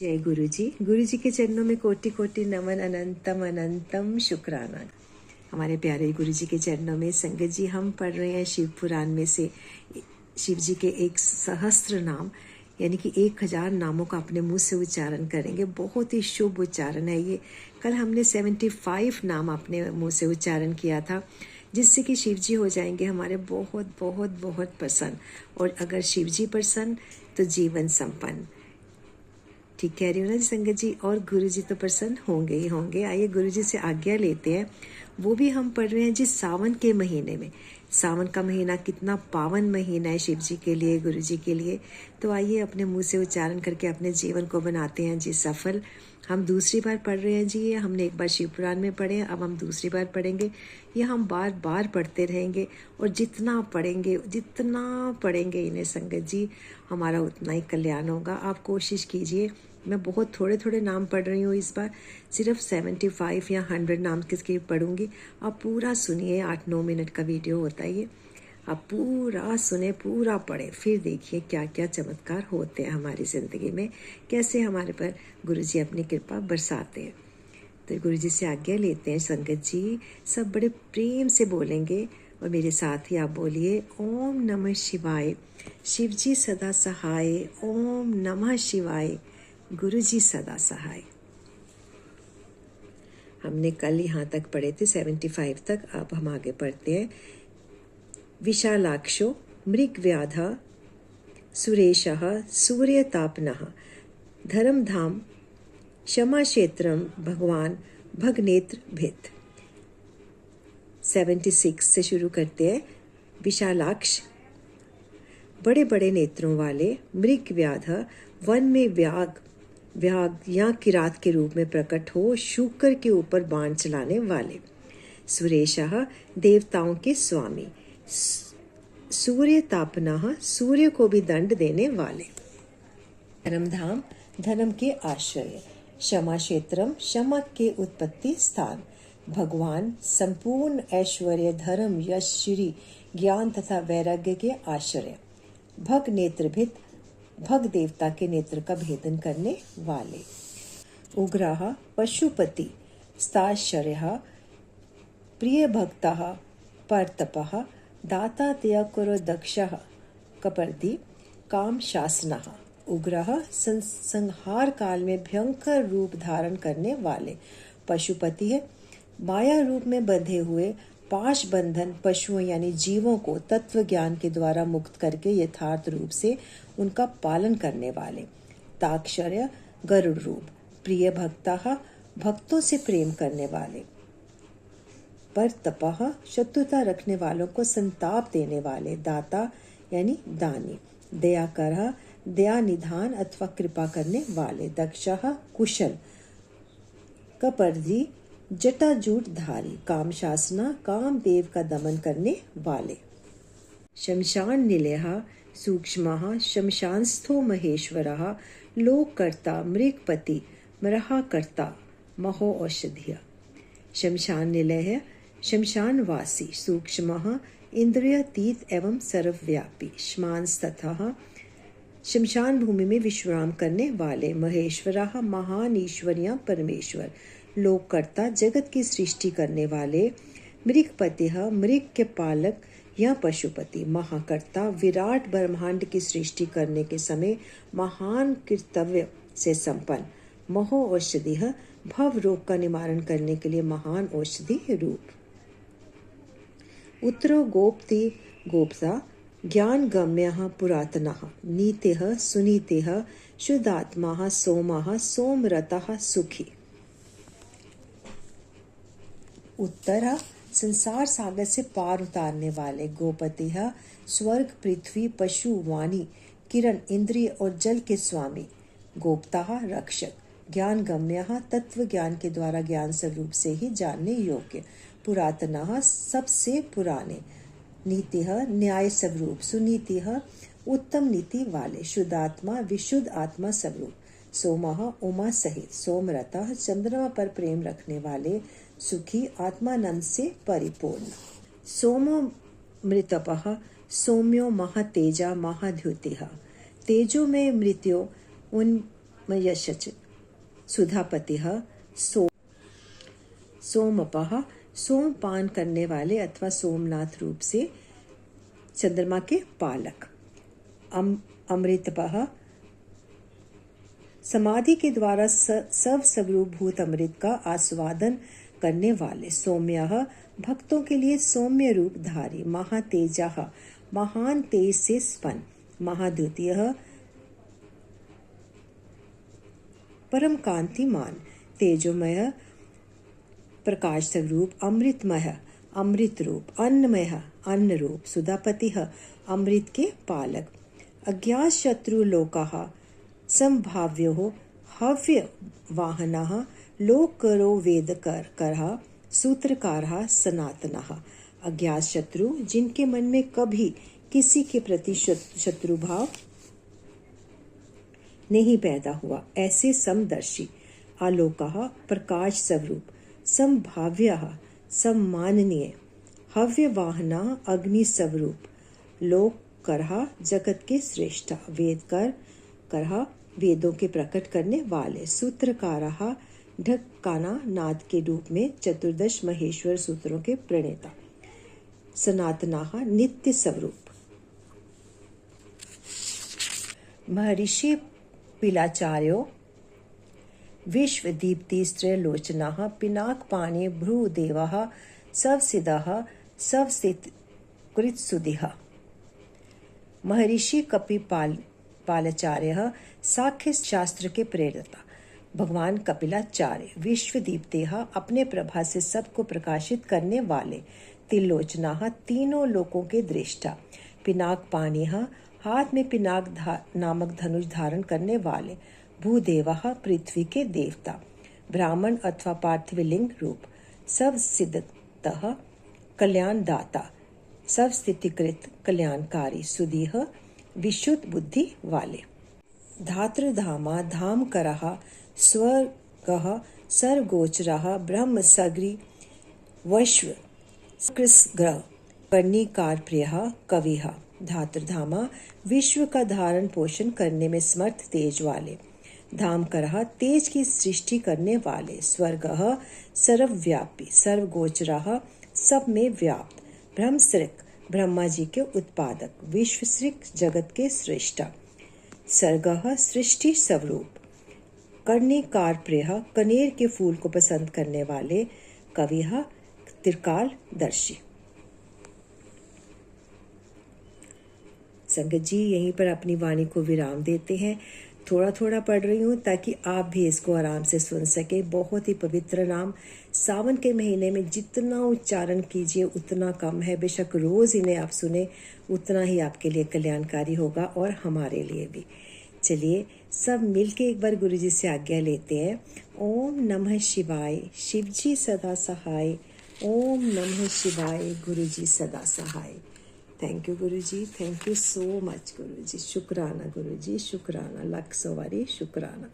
जय गुरु जी के चरणों में कोटि कोटि नमन, अनंतम अनंतम शुक्राना। हमारे प्यारे गुरु जी के चरणों में संगत जी हम पढ़ रहे हैं शिव पुराण में से शिव जी के 1 सहस्त्र नाम, यानी कि 1000 नामों का अपने मुंह से उच्चारण करेंगे। बहुत ही शुभ उच्चारण है ये। कल हमने 75 नाम अपने मुंह से उच्चारण किया था, जिससे कि शिव जी हो जाएंगे हमारे बहुत बहुत बहुत प्रसन्न। और अगर शिव जी प्रसन्न तो जीवन संपन्न। ठीक कह रही हूँ ना जी संगत जी। और गुरु जी तो प्रसन्न होंगे ही होंगे। आइए गुरु जी से आज्ञा लेते हैं। वो भी हम पढ़ रहे हैं जी सावन के महीने में। सावन का महीना कितना पावन महीना है शिव जी के लिए, गुरु जी के लिए। तो आइए अपने मुंह से उच्चारण करके अपने जीवन को बनाते हैं जी सफल। हम दूसरी बार पढ़ रहे हैं जी ये। हमने एक बार शिव पुराण में पढ़े, अब हम दूसरी बार पढ़ेंगे। ये हम बार बार पढ़ते रहेंगे और जितना पढ़ेंगे इन्हें संगत जी, हमारा उतना ही कल्याण होगा। आप कोशिश कीजिए। मैं बहुत थोड़े थोड़े नाम पढ़ रही हूँ इस बार, सिर्फ 75 या 100 नाम किसके पढ़ूंगी। आप पूरा सुनिए, 8-9 मिनट का वीडियो होता है ये। आप पूरा सुने, पूरा पढ़े, फिर देखिए क्या क्या चमत्कार होते हैं हमारी ज़िंदगी में, कैसे हमारे पर गुरु जी अपनी कृपा बरसाते हैं। तो गुरु जी से आज्ञा लेते हैं संगत जी। सब बड़े प्रेम से बोलेंगे और मेरे साथ ही आप बोलिए, ओम नमः शिवाय। शिव जी सदा सहाय। ओम नमः शिवाय। गुरु जी सदा सहाय। हमने कल यहाँ तक पढ़े थे 75 तक। अब हम आगे पढ़ते हैं। विशालाक्षो मृगव्याधा सुरेशः सूर्यतापनः धर्मधाम क्षमाक्षेत्रम भगवान भगनेत्र भित। 76 से शुरू करते हैं। विशालाक्ष बड़े बड़े नेत्रों वाले, मृगव्याध वन में व्याघ्र या किरात के रूप में प्रकट हो, शूकर के ऊपर बाण चलाने वाले, सुरेशः देवताओं के स्वामी, सूर्य तापनः सूर्य को भी दंड देने वाले, धर्मधाम धर्म के आश्रय, क्षमा क्षेत्रम क्षमा के उत्पत्ति स्थान, भगवान संपूर्ण ऐश्वर्य धर्म यश श्री ज्ञान तथा वैराग्य के आश्रय, भग नेत्रभित भग देवता के नेत्र का भेदन करने वाले, उग्रः पशुपति स्ताश्चर्यः प्रिय भक्तः परतपः दाता त्यकुर दक्षः कपर्दी काम शासनः, उग्रः संहार काल में भयंकर रूप धारण करने वाले, पशुपति है माया रूप में बंधे हुए पाश बंधन पशुओं यानी जीवों को तत्व ज्ञान के द्वारा मुक्त करके यथार्थ रूप से उनका पालन करने वाले, ताक्षर्य गरुड़ रूप, प्रिय भक्तः भक्तों से प्रेम करने वाले, पर तपः शत्रुता रखने वालों को संताप देने वाले, दाता यानी दानी, दयाकरः दया निधान अथवा कृपा करने वाले, दक्षः कुशल, कपर्दी जटाजूट धारी, काम शासना कामदेव का दमन करने वाले, शमशान निलयः सूक्ष्मः शमशानस्थो महेश्वरः लोककर्ता मृगपति मरहाकर्ता महो औषधिय, शमशान निलय है शमशानवासी, सूक्ष्मः इंद्रियातीत एवं सर्वव्यापी, श्मांस्ततः शमशान भूमि में विश्राम करने वाले, महेश्वरः महान ईश्वर या परमेश्वर, लोककर्ता जगत की सृष्टि करने वाले, मृगपतिः मृग के पालक या पशुपति, महाकर्ता विराट ब्रह्मांड की सृष्टि करने के समय महान कर्तव्य से संपन्न, महो औषधिः भव रोग का निवारण करने के लिए महान औषधि रूप, उत्तरो गोप्ति गोप्ता ज्ञान गम्यः पुरातनः, नीतिः सुनीतिः शुद्धात्मा सोमः सोमरतः सुखी, उत्तरा संसार सागर से पार उतारने वाले, गोपति है स्वर्ग पृथ्वी पशु वाणी किरण इंद्रिय और जल के स्वामी, गोप्ता रक्षक, ज्ञान गम्य तत्व ज्ञान के द्वारा ज्ञान स्वरूप से ही जानने योग्य, पुरातन सबसे पुराने, नीति न्याय स्वरूप, सुनीति उत्तम नीति वाले, शुद्धात्मा विशुद्ध आत्मा स्वरूप, सोमः उमा सहित, सोमरतः चंद्रमा पर प्रेम रखने वाले, सुखी आत्मानंद से परिपूर्ण, सोमो मृतपः सौम्यो महातेजा महाद्युतिः, तेजो में मृत्यो उन यशच सुधापतिः सोमपः सोमपान करने वाले अथवा सोमनाथ रूप से चंद्रमा के पालक। अमृतपः समाधि के द्वारा स्वरूपभूत अमृत का आस्वादन करने वाले। सौम्यः भक्तों के लिए सौम्य रूप धारी। महातेजः महान तेज से स्पन्न। महाद्युतियः परम कांतिमान। तेजोमय प्रकाश स्वरूप। अमृतमय अमृत रूप। अन्नमय अन्न रूप। सुधापतिः अमृत के पालक। अज्ञात शत्रु लोकाः संभाव्यो हव्य वाहनः लोकरो वेदकरः सूत्रकारः सनातनः। अज्ञात शत्रु जिनके मन में कभी किसी के प्रति शत्रु भाव नहीं पैदा हुआ, ऐसे समदर्शी। आलोकः प्रकाश स्वरूप। संभाव्यः सम्माननीय। हव्यवाहनः अग्नि स्वरूप। लोककरः जगत के श्रेष्ठ। वेदकरः वेदों के प्रकट करने वाले। सूत्रकारः ढक्काना नाद के रूप में चतुर्दश महेश्वर सूत्रों के प्रणेता। सनातनाः नित्य स्वरूप। महर्षि पिलाचार्यो विश्वदीप्तिस्त्रलोचनः पिनाकपाणि भ्रूदेवः सवसिदः सवसितकृत्सुदिः। महर्षि कपिपालाचार्य सांख्य शास्त्र के प्रेरता। भगवान कपिलाचार्य विश्वदीप्तेः अपने प्रभा से सबको प्रकाशित करने वाले। त्रिलोचनाः तीनों लोकों के दृष्टा। पिनाकपाणिः हाथ में पिनाक नामक धनुष धारण करने वाले। भूदेवः पृथ्वी के देवता। ब्राह्मण अथवा पार्थिव लिंग रूप। सवसिद्धतः कल्याणदाता। सवस्थितिकृत कल्याणकारी। सुधीः विशुद्ध बुद्धि वाले। धातृधामा धामकरः स्वर्गः सर्वगोचरः ब्रह्मसगरी वैश्व कृष्ग्रह कर्णिकार प्रियः कविः। धातृधामा विश्व का धारण पोषण करने में समर्थ तेज वाले। धामकरः तेज की सृष्टि करने वाले। स्वर्गः सर्वव्यापी। सर्वगोचरः सब में व्याप्त। ब्रह्मसृक् ब्रह्मा जी के उत्पादक। विश्वसृक् जगत के सृष्टा। सर्गः सृष्टि स्वरूप। कर्णिकार प्रियः कनेर के फूल को पसंद करने वाले। कविः त्रिकालदर्शी। संगत जी यहीं पर अपनी वाणी को विराम देते हैं। थोड़ा थोड़ा पढ़ रही हूँ ताकि आप भी इसको आराम से सुन सके। बहुत ही पवित्र नाम। सावन के महीने में जितना उच्चारण कीजिए उतना कम है। बेशक रोज इन्हें आप सुने उतना ही आपके लिए कल्याणकारी होगा और हमारे लिए भी। चलिए सब मिलके एक बार गुरुजी से आज्ञा लेते हैं। ओम नमः शिवाय। शिवजी सदा सहाय। ओम नमः शिवाय। गुरुजी सदा सहाय। Thank you Guruji. Thank you so much Guruji. शुक्राना गुरुजी। शुक्राना। लख सवारी शुक्राना।